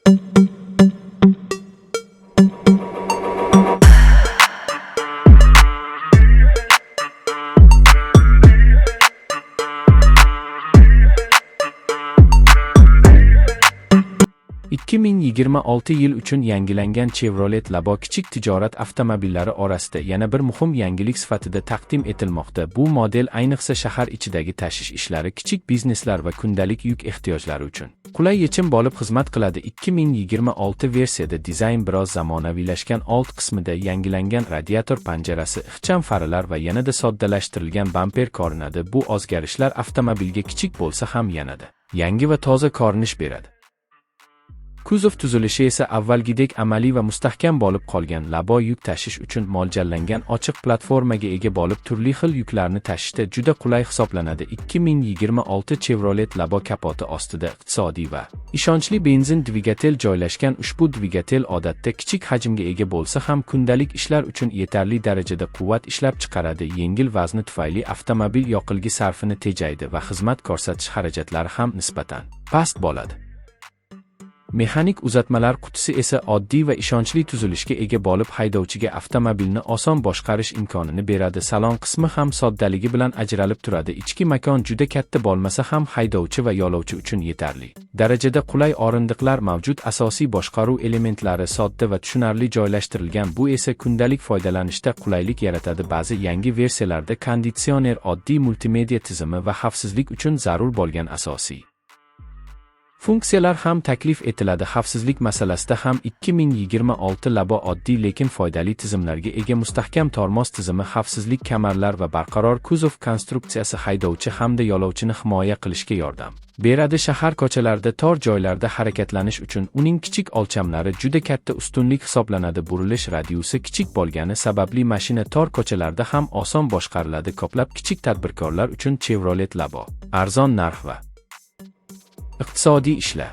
...2026 yil uchun yangilangan Chevrolet Labo kichik tijorat avtomobillari orasida yana bir muhim yangilik sifatida taqdim etilmoqda. Bu model ayniqsa shahar ichidagi tashish ishlari, kichik bizneslar va kundalik yuk ehtiyojlari uchun qulay yechim bo'lib xizmat qiladi. 2026 versiyada dizayn biroz zamonaviylashgan, old qismida yangilangan radiator panjarasi, ixcham faralar va yanada soddalashtirilgan bamper ko'rinadi. Bu o'zgarishlar avtomobilga kichik bo'lsa ham yanada yangi va toza ko'rinish beradi. Kuzov tuzilishi esa avvalgidek amaliy va mustahkam bo'lib qolgan. Labo yuk tashish uchun mo'ljallangan ochiq platformaga ega bo'lib, turli xil yuklarni tashishda juda qulay hisoblanadi. 2026 Chevrolet Labo kapoti ostida iqtisodiy va ishonchli benzin dvigatel joylashgan. Ushbu dvigatel odatda kichik hajmga ega bo'lsa ham kundalik ishlar uchun yetarli darajada quvvat ishlab chiqaradi. Yengil vazni tufayli avtomobil yoqilg'i sarfini tejaydi va xizmat ko'rsatish xarajatlari ham nisbatan past bo'ladi. Mexanik uzatmalar qutisi esa oddiy va ishonchli tuzilishga ega bo'lib, haydovchiga avtomobilni oson boshqarish imkonini beradi. Salon qismi ham soddaligi bilan ajralib turadi. Ichki makon juda katta bo'lmasa ham haydovchi va yo'lovchi uchun yetarli darajada qulay o'rindiqlar mavjud. Asosiy boshqaruv elementlari sodda va tushunarli joylashtirilgan. Bu esa kundalik foydalanishda qulaylik yaratadi. Ba'zi yangi versiyalarda konditsioner, oddiy multimedia tizimi va xavfsizlik uchun zarur bo'lgan asosiy funksiyalar ham taklif etiladi. Xavfsizlik masalasida ham 2026 Labo oddiy lekin foydali tizimlarga ega. Mustahkam tormoz tizimi, xavfsizlik kamarlar va barqaror kuzov konstruksiyasi haydovchi hamda yo'lovchini himoya qilishga yordam beradi. Shahar ko'chalarida tor joylarda harakatlanish uchun uning kichik o'lchamlari juda katta ustunlik hisoblanadi. Burilish radiusi kichik bo'lgani sababli mashina tor ko'chalarda ham oson boshqariladi. Ko'plab kichik tadbirkorlar uchun Chevrolet Labo arzon narx va iqtisodiy ishlar